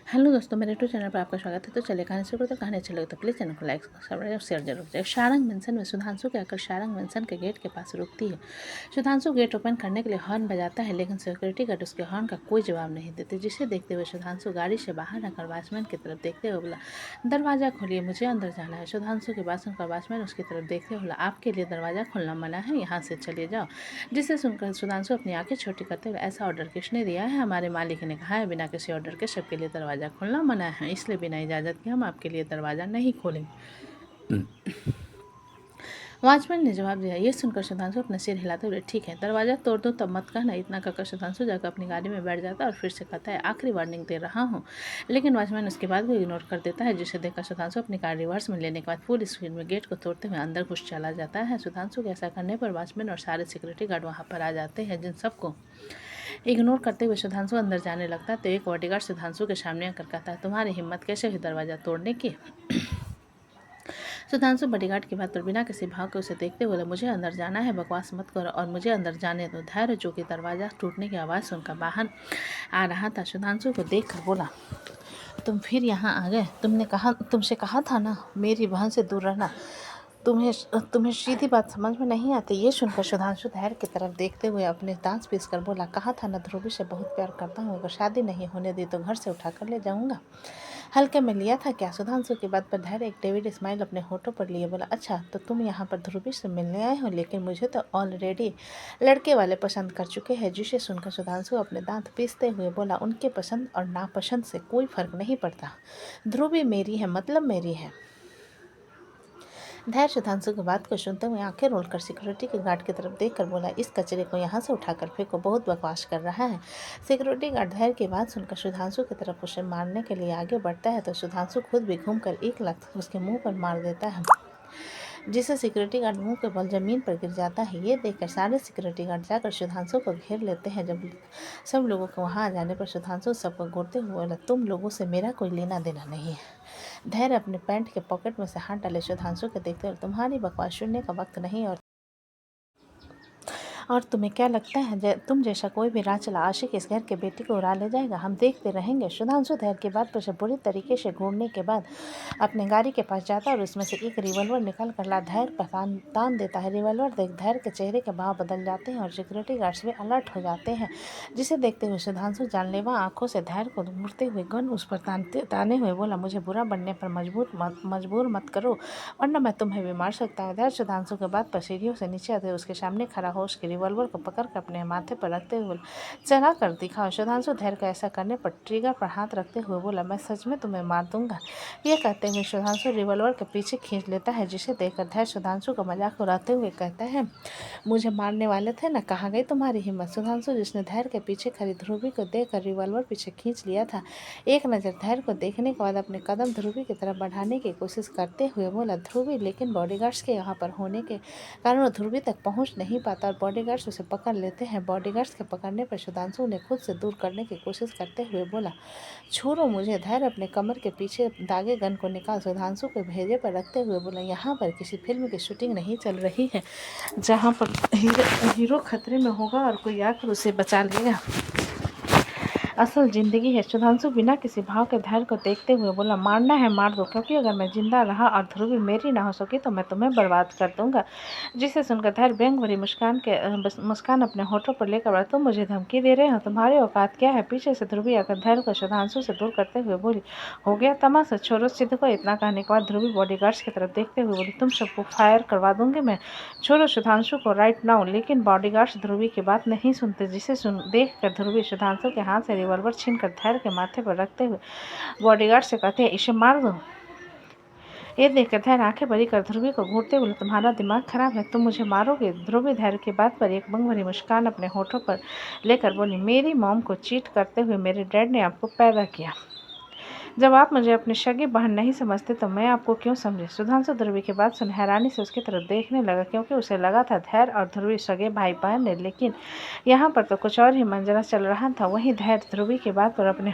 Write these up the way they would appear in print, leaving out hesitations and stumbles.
Hello दोस्तों, मेरे YouTube channel पर आपका स्वागत है। तो चलिए कहानी शुरू करते हैं। कहानी अच्छी लगे तो प्लीज़ चैनल को लाइक सब्सक्राइब और शेयर जरूर करें। शारंग मेंशन में सुधांशु के आकर शारंग मेंशन के गेट के पास रुकती है। सुधांशु गेट ओपन करने के लिए हॉर्न बजाता है, लेकिन सिक्योरिटी गार्ड उसके हॉर्न का कोई जवाब नहीं देते। जिसे देखते हुए सुधांशु गाड़ी से बाहर आकर वॉचमैन की तरफ देखते हुए बोला, दरवाज़ा खोलिए, मुझे अंदर जाना है। सुधांशु के बात सुनकर वॉचमैन उसकी तरफ देखते हुए बोला, आपके लिए दरवाज़ा खोलना मना है, यहाँ से चले जाओ। जिसे सुनकर सुधांशु अपनी आंखें छोटी करते हुए, ऐसा ऑर्डर किसने दिया है? हमारे मालिक ने कहा है बिना किसी ऑर्डर के सबके लिए दरवाज़ा खोलना मना है, इसलिए बिना इजाज़त के हम आपके लिए दरवाज़ा नहीं खोलेंगे। वॉचमैन ने जवाब दिया। ये सुनकर सुधांशु अपना सिर हिलाते हुए, ठीक है, दरवाज़ा तोड़ दो तब मत कहना। इतना कहकर सुधांशु जाकर अपनी गाड़ी में बैठ जाता है और फिर से कहता है, आखिरी वार्निंग दे रहा हूँ। लेकिन वॉचमैन उसके बाद भी इग्नोर कर देता है। जिसे देखकर सुधांशु अपनी कार रिवर्स में लेने के बाद फुल स्पीड में गेट को तोड़ते हुए अंदर घुस चला जाता है। सुधांशु के ऐसा करने पर वॉचमैन और सारे सिक्योरिटी गार्ड वहाँ पर आ जाते हैं। जिन सबको इग्नोर करते हुए सुधांशु अंदर जाने लगता है तो एक बॉडीगार्ड सुधांशु के सामने आकर कहता है, तुम्हारी हिम्मत कैसे हुई दरवाज़ा तोड़ने की? सुधांशु बॉडीगार्ड की बात पर बिना किसी भाव के उसे देखते हुए बोला, मुझे अंदर जाना है, बकवास मत करो और मुझे अंदर जाने दो। धैर्य, जो कि दरवाज़ा टूटने की आवाज़ सुनकर बाहर आ रहा था, सुधांशु को देखकर बोला, तुम फिर यहाँ आ गए? तुमसे कहा था ना मेरी बहन से दूर रहना। तुम्हें सीधी बात समझ में नहीं आती। ये सुनकर सुधांशु धैर्य की तरफ देखते हुए अपने दांत पीस कर बोला, कहा था ना ध्रुवी से बहुत प्यार करता हूँ, अगर शादी नहीं होने दी तो घर से उठा कर ले जाऊँगा। हल्के में लिया था क्या? सुधांशु की बात पर धैर्य एक डेविड स्माइल अपने होठों पर लिए बोला, अच्छा तो तुम यहाँ पर ध्रुवी से मिलने आए हो, लेकिन मुझे तो ऑलरेडी लड़के वाले पसंद कर चुके हैं। जिसे सुनकर सुधांशु अपने दांत पीसते हुए बोला, उनके पसंद और नापसंद से कोई फर्क नहीं पड़ता। ध्रुवी मेरी है, मतलब मेरी है। धैर्य सुधांशु की बात को सुनते हुए आंखें रोलकर सिक्योरिटी के गार्ड की तरफ देखकर बोला, इस कचरे को यहाँ से उठाकर फेंको, बहुत बकवास कर रहा है। सिक्योरिटी गार्ड धैर्य की बात सुनकर सुधांशु की तरफ उसे मारने के लिए आगे बढ़ता है तो सुधांशु खुद भी घूमकर एक लात उसके मुंह पर मार देता है, जिससे सिक्योरिटी गार्ड मुंह के बल जमीन पर गिर जाता है। ये देखकर सारे सिक्योरिटी गार्ड जाकर सुधांशु को घेर लेते हैं। जब सब लोगों को वहां आ जाने पर सुधांशु सबको घूरते हुए बोला, तुम लोगों से मेरा कोई लेना देना नहीं है। धैर्य अपने पैंट के पॉकेट में से हाथ डाले सुधांशु के देखते हुए, तुम्हारी बकवास सुनने का वक्त नहीं, और तुम्हें क्या लगता है तुम जैसा कोई भी राह चला आशिक इस घर के बेटी को उड़ा ले जाएगा? हम देखते रहेंगे। सुधांशु धैर्य की बात पर से बुरी तरीके से घूरने के बाद अपने गाड़ी के पास जाता और उसमें से एक रिवॉल्वर निकाल कर ला धैर्य पर तान देता है। रिवॉल्वर देख धैर्य के चेहरे के भाव बदल जाते हैं और सिक्योरिटी गार्ड्स भी अलर्ट हो जाते हैं। जिसे देखते हुए सुधांशु जानलेवा आंखों से धैर्य को घूरते हुए गन उस पर ताने हुए बोला, मुझे बुरा बनने पर मजबूर मत करो, वरना मैं तुम्हें भी मार सकता हूँ। धैर्य सुधांशु के बाद पर सीढ़ियों से नीचे आते उसके सामने खड़ा हो उसके रिवॉल्वर को पकड़कर अपने माथे पर रखते हुए चला कर दिखाओ। सुधांशु धैर्य का ऐसा करने पर ट्रिगर पर हाथ रखते हुए बोला, मैं सच में तुम्हें मार दूंगा। ये कहते हुए सुधांशु रिवॉल्वर के पीछे खींच लेता है। जिसे देखकर धैर्य सुधांशु का मजाक उड़ाते हुए कहता है, मुझे मारने वाले थे ना, कहाँ गई तुम्हारी हिम्मत? सुधांशु, जिसने धैर्य के पीछे खड़ी ध्रुवी को देखकर रिवॉल्वर पीछे खींच लिया था, एक नज़र धैर्य को देखने के बाद अपने कदम ध्रुवी की तरफ बढ़ाने की कोशिश करते हुए बोला, ध्रुवी, लेकिन बॉडीगार्ड्स के यहाँ पर होने के कारण वो ध्रुवी तक पहुँच नहीं पाता और बॉडीगार्ड्स उसे पकड़ लेते हैं। बॉडीगार्ड्स के पकड़ने पर सुधांशु उन्हें खुद से दूर करने की कोशिश करते हुए बोला, छोड़ो मुझे। धैर्य अपने कमर के पीछे दागे गन को निकाल सुधांशु के भेजे पर रखते हुए बोला, यहाँ पर किसी फिल्म की शूटिंग नहीं चल रही है जहाँ पर हीरो खतरे में होगा और कोई आकर उसे बचा लेगा। असल जिंदगी है। सुधांशु बिना किसी भाव के धैर्य को देखते हुए बोला, मारना है मार दो, क्योंकि अगर मैं जिंदा रहा और ध्रुवी मेरी ना हो सकी तो मैं तुम्हें बर्बाद कर दूंगा। जिसे सुनकर धैर्य व्यंग भरी मुस्कान अपने होठों पर लेकर बोला, तुम मुझे धमकी दे रहे हो? तुम्हारी औकात क्या है? पीछे से ध्रुवी आकर धैर्य को सुधांशु से दूर करते हुए बोली, हो गया तमाशा, छोड़ो सिद्ध को। इतना कहने के बाद ध्रुवी बॉडीगार्ड्स की तरफ देखते हुए बोली, तुम सबको फायर करवा दूंगी मैं, छोड़ो सुधांशु को राइट नाउ। लेकिन बॉडीगार्ड्स ध्रुवी की बात नहीं सुनते। जिसे देख कर ध्रुवी सुधांशु के हाथ से रिवॉल्वर छीनकर धैर्य के माथे पर रखते हुए बॉडीगार्ड से कहते हैं, इसे मार दो। ये देखकर धैर्य आंखें बड़ी कर ध्रुवी को घूरते बोले, तुम्हारा दिमाग खराब है, तुम मुझे मारोगे? ध्रुवी धैर्य की बात पर एक बंग भरी मुस्कान अपने होठों पर लेकर बोली, मेरी मॉम को चीट करते हुए मेरे डैड ने आपको पैदा किया। जब आप मुझे अपनी सगी बहन नहीं समझते तो मैं आपको क्यों समझे? सुधांशु ध्रुवी की बात सुन हैरानी से उसकी तरफ देखने लगा, क्योंकि उसे लगा था धैर्य और ध्रुवी सगे भाई बहन है, लेकिन यहाँ पर तो कुछ और ही मंजरा चल रहा था। वहीं धैर्य ध्रुवी की बात पर अपने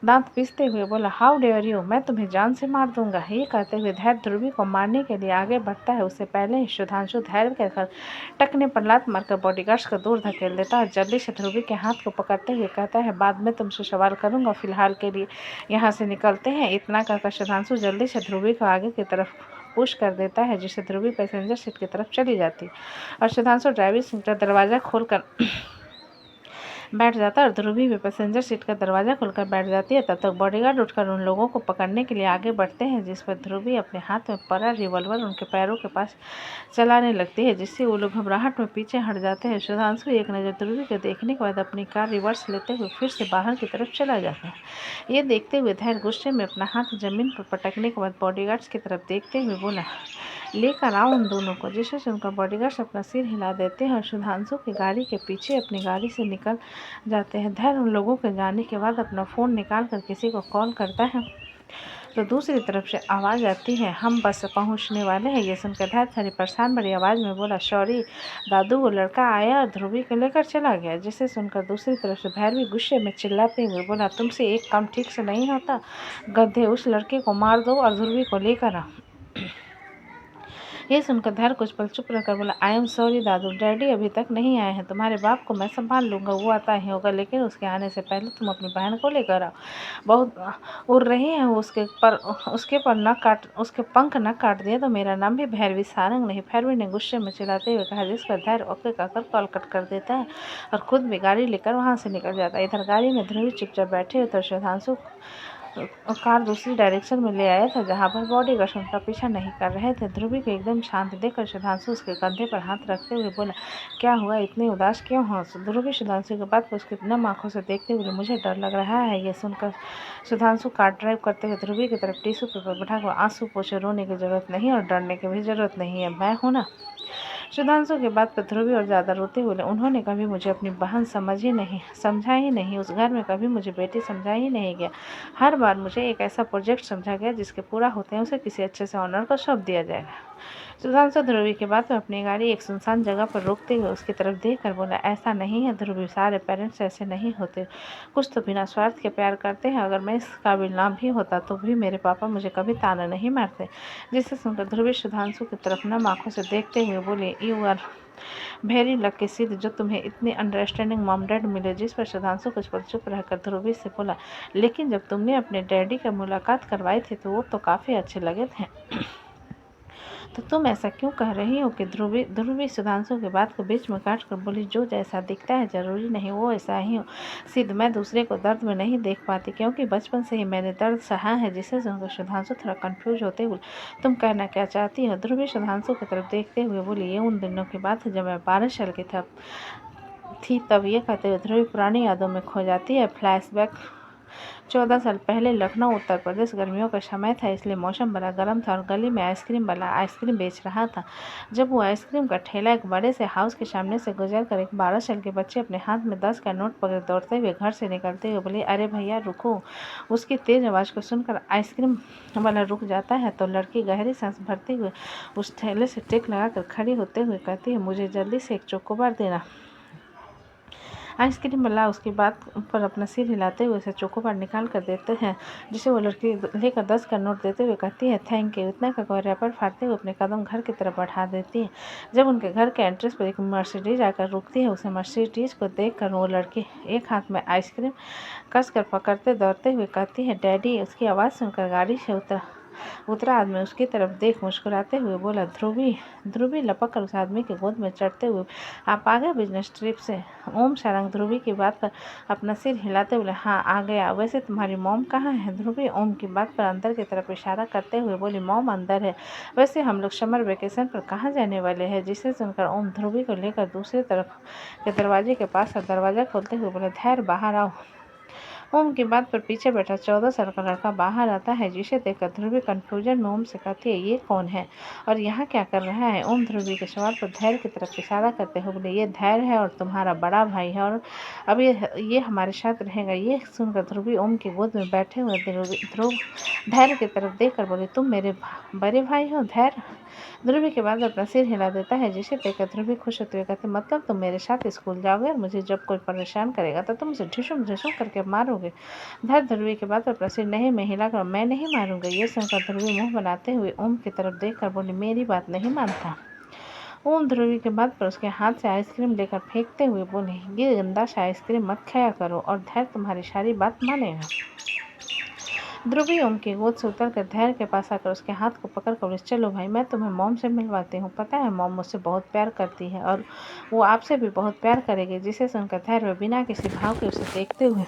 दांत पीसते हुए बोला, हाउ डेयर यू, मैं तुम्हें जान से मार दूंगा। ये कहते हुए धैर्य ध्रुवी को मारने के लिए आगे बढ़ता है। उससे पहले ही सुधांशु धैर्य के टकने पर लात मारकर बॉडीगार्ड्स को दूर धकेल देता है और जल्दी से ध्रुवी के हाथ को पकड़ते हुए कहता है, बाद में तुमसे सवाल करूंगा, फिलहाल के लिए यहाँ से निकलते हैं। इतना कहकर सुधांशु जल्दी से ध्रुवी को आगे की तरफ पुश कर देता है, जिससे ध्रुवी पैसेंजर सीट की तरफ चली जाती और सुधांशु ड्राइविंग सीट का दरवाज़ा खोलकर बैठ जाता है और ध्रुवी भी पैसेंजर सीट का दरवाज़ा खोलकर बैठ जाती है। तब तक बॉडीगार्ड उठकर उन लोगों को पकड़ने के लिए आगे बढ़ते हैं, जिस पर ध्रुवी अपने हाथ में पड़ा रिवॉल्वर उनके पैरों के पास चलाने लगती है, जिससे वो लोग घबराहट में पीछे हट जाते हैं। सुधांशु एक नज़र ध्रुवी को देखने के बाद अपनी कार रिवर्स लेते हुए फिर से बाहर की तरफ चला जाता है। ये देखते हुए धैर्य गुस्से में अपना हाथ जमीन पर पटकने के बाद बॉडीगार्ड्स की तरफ देखते हुए बोला, लेकर आओ उन दोनों को। जिसे सुनकर बॉडीगार्ड्स अपना सिर हिला देते हैं और सुधांशु की गाड़ी के पीछे अपनी गाड़ी से निकल जाते हैं। धैर्य उन लोगों के जाने के बाद अपना फ़ोन निकाल कर किसी को कॉल करता है तो दूसरी तरफ से आवाज़ आती है, हम बस पहुंचने वाले हैं। ये सुनकर धैर्य थोड़ी परेशान बड़ी आवाज़ में बोला, सॉरी दादू, वो लड़का आया और ध्रुवी को लेकर चला गया। जिसे सुनकर दूसरी तरफ से भैरवी गुस्से में चिल्लाते हुए बोला, तुमसे एक काम ठीक से नहीं होता, गधे, उस लड़के को मार दो और ध्रुवी को लेकर आओ। ये सुनकर धैर्य कुछ पल चुप रहकर बोला, I am sorry Dadu, daddy अभी तक नहीं आए हैं। तुम्हारे बाप को मैं संभाल लूँगा, वो आता ही होगा, लेकिन उसके आने से पहले तुम अपनी बहन को लेकर आओ। बहुत उड़ रही है, उसके पंख न काट दिए तो मेरा नाम भी भैरवी सारंग नहीं। भैरवी ने गुस्से में चिल्लाते हुए कहा, जिस पर धैर्य ओके कहकर कॉल कट कर देता है और खुद भी गाड़ी लेकर वहाँ से निकल जाता है। इधर गाड़ी में ध्रुवी चुपचाप बैठे हुए तो सुधांशु कार दूसरी डायरेक्शन में ले आया था, जहाँ पर बॉडीगार्ड्स उनका पीछा नहीं कर रहे थे। ध्रुवी को एकदम शांत देखकर सुधांशु उसके कंधे पर हाथ रखते हुए बोला, क्या हुआ, इतने उदास क्यों हो? ध्रुवी सुधांशु के बात को उसकी नम आंखों से देखते हुए, मुझे डर लग रहा है। ये सुनकर सुधांशु कार ड्राइव करते हुए ध्रुवी की तरफ टिश्यू पेपर बैठा कर आंसू पोछे, रोने की जरूरत नहीं और डरने की भी जरूरत नहीं है, मैं हूं ना। सुधांशु के बात पर ध्रुवी और ज़्यादा रोते हुए, उन्होंने कभी मुझे अपनी बहन समझा ही नहीं। उस घर में कभी मुझे बेटी समझा ही नहीं गया। हर बार मुझे एक ऐसा प्रोजेक्ट समझा गया जिसके पूरा होते हैं उसे किसी अच्छे से ऑनर को सौंप दिया जाएगा। सुधांशु ध्रुवी के बाद में अपनी गाड़ी एक सुनसान जगह पर रोकते हुए उसकी तरफ देखकर बोला, ऐसा नहीं है ध्रुवी, सारे पेरेंट्स ऐसे नहीं होते, कुछ तो बिना स्वार्थ के प्यार करते हैं। अगर मैं इस काबिल ना भी होता तो भी मेरे पापा मुझे कभी ताना नहीं मारते। जिसे सुनकर ध्रुवी सुधांशु की तरफ नम आंखों से देखते हुए बोले, यू आर वेरी लकी सिद्ध, जो तुम्हें इतनी अंडरस्टैंडिंग मॉम डैड मिले। जिस पर सुधांशु कुछ पल चुप रहकर ध्रुवी से बोला, लेकिन जब तुमने अपने डैडी का मुलाकात करवाई थी तो वो तो काफ़ी अच्छे लगे थे, तो तुम ऐसा क्यों कह रही हो? कि ध्रुवी सुधांशु की बात को बीच में काट कर बोली, जो जैसा दिखता है जरूरी नहीं वो ऐसा ही हो। सिद्ध, मैं दूसरे को दर्द में नहीं देख पाती, क्योंकि बचपन से ही मैंने दर्द सहा है। जिसे सुनकर सुधांशु थोड़ा कंफ्यूज होते हुए, तुम कहना क्या चाहती हो? ध्रुवी सुधांशु की तरफ देखते हुए बोली, ये उन दिनों की बात है जब मैं 12 साल की थी। तब ये कहते हुए ध्रुवी पुरानी यादों में खो जाती है। फ्लैशबैक, 14 साल पहले लखनऊ उत्तर प्रदेश, गर्मियों का समय था, इसलिए मौसम बड़ा गर्म था और गली में आइसक्रीम वाला आइसक्रीम बेच रहा था। जब वो आइसक्रीम का ठेला एक बड़े से हाउस के सामने से गुजर कर एक 12 साल के बच्चे अपने हाथ में 10 का नोट पकड़े दौड़ते हुए घर से निकलते हुए बोले, अरे भैया रुको। उसकी तेज आवाज़ को सुनकर आइसक्रीम वाला रुक जाता है तो लड़की गहरी सांस भरते हुए उस ठेले से टेक लगाकर खड़ी होते हुए कहती है, मुझे जल्दी से एक चोकोबार देना। आइसक्रीम वाला उसकी बात पर अपना सिर हिलाते हुए उसे चोकोबार निकाल कर देते हैं, जिसे वो लड़की लेकर 10 का नोट देते हुए कहती है, थैंक यू। इतना का रैपर फाड़ते हुए अपने कदम घर की तरफ बढ़ा देती है। जब उनके घर के एंट्रेंस पर एक मर्सिडीज आकर रुकती है, उसे मर्सिडीज को देखकर वो लड़की एक हाथ में आइसक्रीम कसकर पकड़ते दौड़ते हुए कहती है, डैडी। उसकी आवाज़ सुनकर गाड़ी से उतरा आदमी उसकी तरफ देख मुस्कुराते हुए बोला, ध्रुवी लपक कर उस आदमी की गोद में चढ़ते हुए, आप आ गए बिजनेस ट्रिप से? ओम सारंग ध्रुवी की बात पर अपना सिर हिलाते हुए, हाँ आ गया। वैसे तुम्हारी मॉम कहाँ है? ध्रुवी ओम की बात पर अंदर की तरफ इशारा करते हुए बोली, मॉम अंदर है। वैसे हम लोग समर वेकेशन पर कहाँ जाने वाले हैं? जिसे सुनकर ओम ध्रुवी को लेकर दूसरी तरफ के दरवाजे के पास दरवाज़ा खोलते हुए बोले, धैर्य बाहर आओ। ओम की बात पर पीछे बैठा 14 साल का लड़का बाहर आता है, जिसे देखकर ध्रुवी कंफ्यूजन में ओम से कहती है, ये कौन है और यहाँ क्या कर रहा है? ओम ध्रुवी के सवाल पर धैर्य की तरफ इशारा करते हुए बोले, ये धैर्य है और तुम्हारा बड़ा भाई है और अब ये हमारे साथ रहेगा। ये सुनकर ध्रुवी ओम की गोद में बैठे हुए ध्रुव धैर्य की तरफ देखकर बोले, तुम मेरे बड़े भाई हो धैर्य? ध्रुवी के बाद अपना सिर हिला देता है, जिसे देखकर ध्रुवी खुश होते हुए कहते, मतलब तुम मेरे साथ स्कूल जाओगे और मुझे जब कोई परेशान करेगा तो तुम उसे ढिशुम ढिशुम करके मारोगे? मारोगे? धैर्य ध्रुवी के बाद पर प्रसिद्ध नहीं में हिलाकर मैं नहीं मारूंगा। ये सुनकर ध्रुवी मुंह बनाते हुए ओम की तरफ देखकर बोली मेरी बात नहीं मानता। ओम ध्रुवी के बाद पर उसके हाथ से आइसक्रीम लेकर फेंकते हुए बोले ये गंदा सा आइसक्रीम मत खाया करो और धैर्य तुम्हारी सारी बात मानेगा। ध्रुवी ओम की गोद से उतरकर धैर्य के पास आकर उसके हाथ को पकड़कर बोले चलो भाई मैं तुम्हें मॉम से मिलवाती हूँ। पता है मॉम मुझसे बहुत प्यार करती है और वो आपसे भी बहुत प्यार करेगी। जिसे सुनकर धैर्य बिना किसी भाव के उसे देखते हुए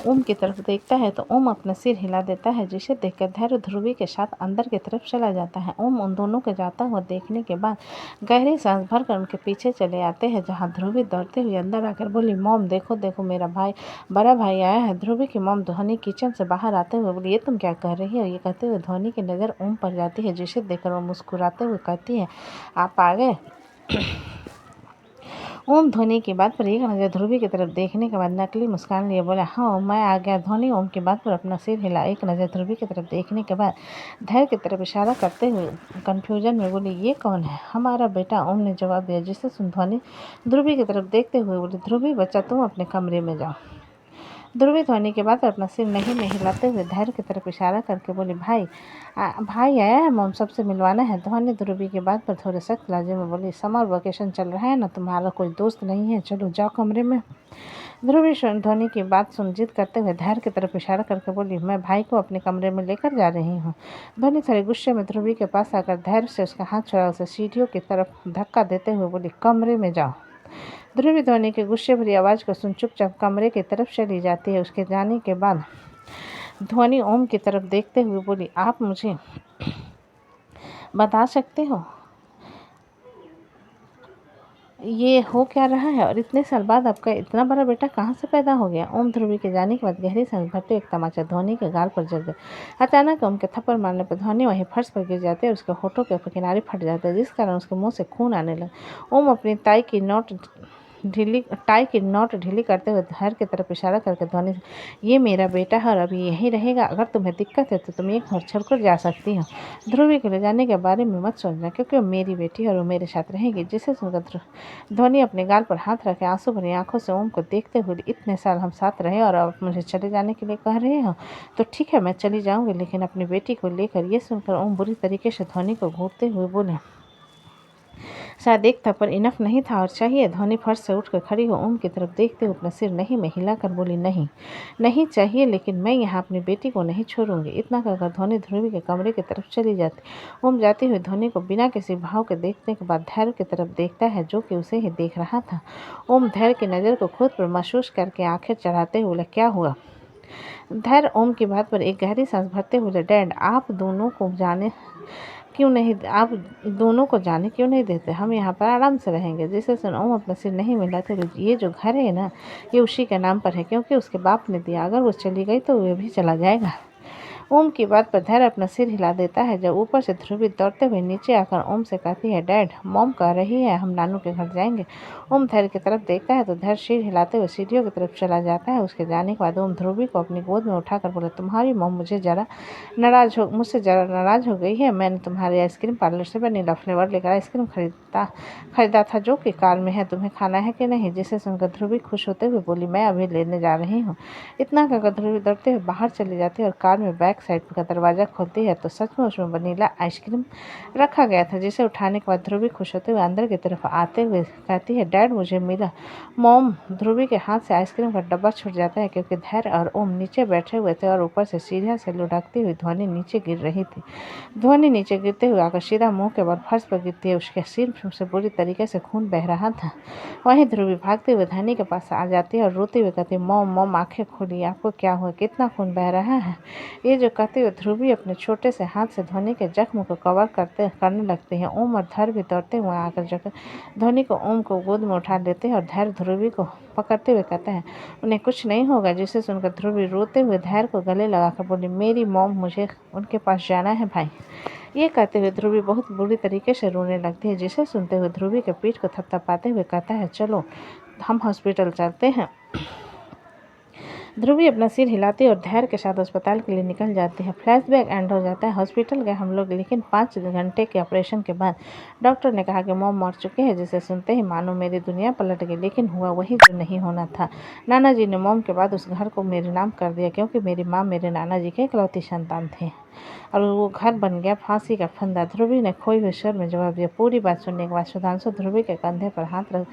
ओम की तरफ देखता है तो ओम अपना सिर हिला देता है, जिसे देखकर धैर्य ध्रुवी के साथ अंदर की तरफ चला जाता है। ओम उन दोनों के जाता हुआ देखने के बाद गहरी सांस भरकर उनके पीछे चले आते हैं, जहां ध्रुवी दौड़ते हुए अंदर आकर बोली मॉम देखो देखो मेरा भाई बड़ा भाई आया है। ध्रुवी की मॉम ध्वनि किचन से बाहर आते हुए बोली ये तुम क्या कर रही हो? ये कहते हुए ध्वनि की नज़र ओम पर जाती है, जिसे देखकर वो मुस्कुराते हुए कहती है आप आ गए। ओम ध्वनि की बात पर एक नज़र ध्रुवी की तरफ देखने के बाद नकली मुस्कान लिए बोला हाँ मैं आ गया। ध्वनि ओम की बात पर अपना सिर हिला। एक नज़र ध्रुवी की तरफ देखने के बाद धैर्य की तरफ इशारा करते हुए कन्फ्यूजन में बोली ये कौन है? हमारा बेटा, ओम ने जवाब दिया। जिसे सुन ध्वनि ध्रुवी की तरफ देखते हुए बोली ध्रुवी बच्चा तुम अपने कमरे में जाओ। ध्रुवी ध्वनि के बाद अपना सिर नहीं में हिलाते हुए धैर्य की तरफ इशारा करके बोली भाई आया है, मॉम सबसे मिलवाना है। ध्वनि ध्रुवी की बात पर थोड़े सख्त लहजे में बोली समर वेकेशन चल रहा है ना, तुम्हारा कोई दोस्त नहीं है, चलो जाओ कमरे में। ध्रुवी ध्वनि की बात सुन जिद करते हुए धैर्य की तरफ इशारा करके बोली मैं भाई को अपने कमरे में लेकर जा रही हूँ। ध्वनि थोड़े गुस्से में ध्रुवी के पास आकर धैर्य से उसका हाथ छुड़ा उसे सीढ़ियों की तरफ धक्का देते हुए बोली कमरे में जाओ। ध्रुवी ध्वनि की गुस्से भरी आवाज़ को सुन चुपचाप कमरे की तरफ चली जाती है। उसके जाने के बाद ध्वनि ओम की तरफ देखते हुए बोली आप मुझे बता सकते हो ये हो क्या रहा है और इतने साल बाद आपका इतना बड़ा बेटा कहाँ से पैदा हो गया? ओम ध्रुवी के जाने के बाद गहरी सांस भरते एक तमाचा ध्वनि के गाल पर जल गया। अचानक ओम के थप्पड़ मारने पर ध्वनि वहीं फर्श पर गिर जाते और उसके होठों के किनारे फट जाते, जिस कारण उसके मुंह से खून आने लगा। ओम अपनी टाई की नॉट ढीली करते हुए धैर्य की तरफ इशारा करके ध्वनि ये मेरा बेटा है और अभी यहीं रहेगा। अगर तुम्हें दिक्कत है तो तुम एक घर छोड़कर जा सकती हो। ध्रुवी को ले जाने के बारे में मत सोचना, क्योंकि वो मेरी बेटी है और वो मेरे साथ रहेगी। जिसे सुनकर ध्वनि अपने गाल पर हाथ रखे आंसू भरी आंखों से ओम को देखते हुए इतने साल हम साथ रहे और अब मुझे चले जाने के लिए कह रहे हो? तो ठीक है मैं चली जाऊँगी, लेकिन अपनी बेटी को लेकर। ये सुनकर ओम बुरी तरीके से ध्वनि को घूरते हुए बोले शायद एक थप्पड़ इनफ नहीं था और चाहिए। ध्वनि फर्श से उठकर खड़ी हो ओम की तरफ देखते हुए अपना सिर नहीं में हिलाकर बोली नहीं चाहिए, लेकिन मैं यहाँ अपनी बेटी को नहीं छोड़ूंगी। इतना कहकर ध्वनि ध्रुवी के कमरे की तरफ चली जाती। ओम जाते हुए ध्वनि को बिना किसी भाव के देखने के बाद धैर्य की तरफ देखता है, जो कि उसे ही देख रहा था। ओम धैर्य की नज़र को खुद पर महसूस करके आंखें चढ़ाते हुए बोला क्या हुआ? धैर्य ओम की बात पर एक गहरी सांस भरते हुए डैड आप दोनों को जाने क्यों नहीं देते? हम यहाँ पर आराम से रहेंगे। जिसे सुन ओम अपना सिर नहीं मिलाते ये जो घर है ना ये उसी के नाम पर है, क्योंकि उसके बाप ने दिया। अगर वो चली गई तो वो भी चला जाएगा। ओम की बात पर धैर्य अपना सिर हिला देता है। जब ऊपर से ध्रुवी दौड़ते हुए नीचे आकर ओम से कहती है डैड मॉम कह रही है हम नानू के घर जाएंगे। ओम धैर्य की तरफ देखता है तो धैर्य सिर हिलाते हुए सीढ़ियों की तरफ चला जाता है। उसके जाने के बाद ओम ध्रुवी को अपनी गोद में उठाकर बोला तुम्हारी मॉम मुझसे ज़रा नाराज़ हो गई है। मैंने तुम्हारे आइसक्रीम पार्लर से वनीला फ्लेवर लेकर आइसक्रीम खरीदा था, जो कि कार में है। तुम्हें खाना है कि नहीं? जिसे सुनकर ध्रुवी खुश होते हुए बोली मैं अभी लेने जा रही हूँ। इतना कहकर ध्रुवी दौड़ते हुए बाहर चली जाती है और कार में बैक साइड का दरवाज़ा खोलती है तो सच में उसमें वनीला आइसक्रीम रखा गया था, जिसे उठाने के बाद ध्रुवी खुश होते हुए अंदर की तरफ आते हुए कहती है डैड मुझे मिला। मॉम ध्रुवी के हाथ से आइसक्रीम का डब्बा छूट जाता है, क्योंकि धैर्य और ओम नीचे बैठे हुए थे और ऊपर से सीढ़ियाँ से लुढ़कती हुई ध्वनि नीचे गिर रही थी। ध्वनि नीचे गिरते हुए आकर सीधा मुँह के बल फर्श पर गिरती है। उसके सिर से बुरी तरीके से खून बह रहा था। वहीं ध्रुवी भागते हुए धनी के पास आ जाती है और रोते हुए कहती है मॉम आंखें खोली, आपको क्या हुआ? कितना खून बह रहा है? ये जो कहते हुए ध्रुवी अपने छोटे से हाथ से ध्वनि के जख्म को कवर करने लगते हैं। ओम और धैर्य भी दौड़ते हुए आकर जगह ध्वनि को ओम को गोद में उठा लेते हैं और धैर्य ध्रुवी को पकड़ते हुए कहते हैं उन्हें कुछ नहीं होगा। जिसे सुनकर ध्रुवी रोते हुए धैर्य को गले लगाकर बोली मेरी मॉम मुझे उनके पास जाना है भाई। ये कहते हुए ध्रुवी बहुत बुरी तरीके से रोने लगती है। जिसे सुनते हुए ध्रुवी के पीठ को थपथपाते हुए कहता है चलो हम हॉस्पिटल चलते हैं। ध्रुवी अपना सिर हिलाती और धैर्य के साथ अस्पताल के लिए निकल जाती है। फ्लैशबैक एंड हो जाता है। हॉस्पिटल गए हम लोग, लेकिन 5 घंटे के ऑपरेशन के बाद डॉक्टर ने कहा कि मॉम मर चुके हैं, जिसे सुनते ही मानो मेरी दुनिया पलट गई। लेकिन हुआ वही जो नहीं होना था। नाना जी ने मॉम के बाद उस घर को मेरे नाम कर दिया, क्योंकि मेरी माँ मेरे नाना जी के इकलौती संतान थी और वो घर बन गया फांसी का फंदा। ध्रुवी ने खोई हुए स्वर में जवाब दिया। पूरी बात सुनने के बाद सुधांशु ध्रुवी के कंधे पर हाथ रख,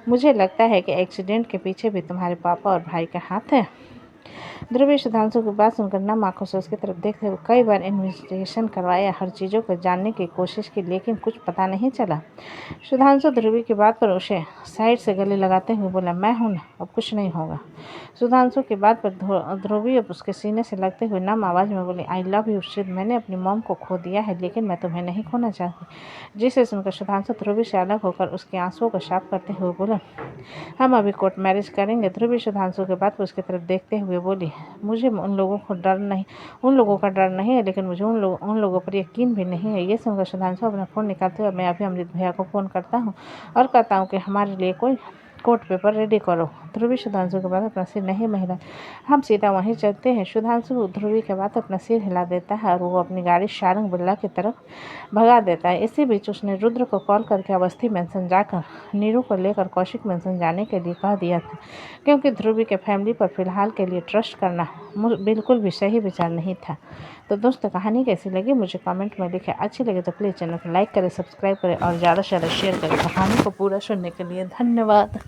मुझे लगता है कि एक्सीडेंट के पीछे भी तुम्हारे पापा और भाई का हाथ है। ध्रुवी सुधांशु की बात सुनकर नम आंखों से उसकी तरफ देखते हुए, कई बार इन्वेस्टिगेशन करवाया, हर चीज़ों को जानने की कोशिश की, लेकिन कुछ पता नहीं चला। सुधांशु ध्रुवी की बात पर उसे साइड से गले लगाते हुए बोला, मैं हूं ना, अब कुछ नहीं होगा। सुधांशु की बात पर ध्रुवी अब उसके सीने से लगते हुए नम आवाज़ में बोली, आई लव यू सिद, मैंने अपनी मॉम को खो दिया है, लेकिन मैं तुम्हें नहीं खोना चाहती। जिसे सुनकर सुधांशु ध्रुवी से अलग होकर उसके आंसुओं को साफ करते हुए बोला, हम अभी कोर्ट मैरिज करेंगे। ध्रुवी सुधांशु के बाद उसकी तरफ देखते हुए बोली, मुझे उन लोगों का डर नहीं है, लेकिन मुझे उन लोगों पर यकीन भी नहीं है। ये सुनकर सुधांशु अपना फ़ोन निकालते हुए, मैं अभी अमृत भैया को फ़ोन करता हूँ और कहता हूँ कि हमारे लिए कोई कोर्ट पेपर रेडी करो। ध्रुवी सुधांशु के बाद अपना सिर नहीं हिला, हम सीधा वहीं चलते हैं। सुधांशु ध्रुवी के बाद अपना सिर हिला देता है और वो अपनी गाड़ी शारंग बिरला की तरफ भगा देता है। इसी बीच उसने रुद्र को कॉल करके अवस्थी मेंशन जाकर नीरू को लेकर कौशिक मेंशन जाने के लिए कह दिया था, क्योंकि ध्रुवी के फैमिली पर फिलहाल के लिए ट्रस्ट करना बिल्कुल भी सही विचार नहीं था। तो दोस्तों, कहानी कैसी लगी मुझे कमेंट में लिखें। अच्छी लगे तो प्लीज़ चैनल को लाइक करें, सब्सक्राइब करें और ज़्यादा से ज़्यादा शेयर करें। कहानी को पूरा सुनने के लिए धन्यवाद।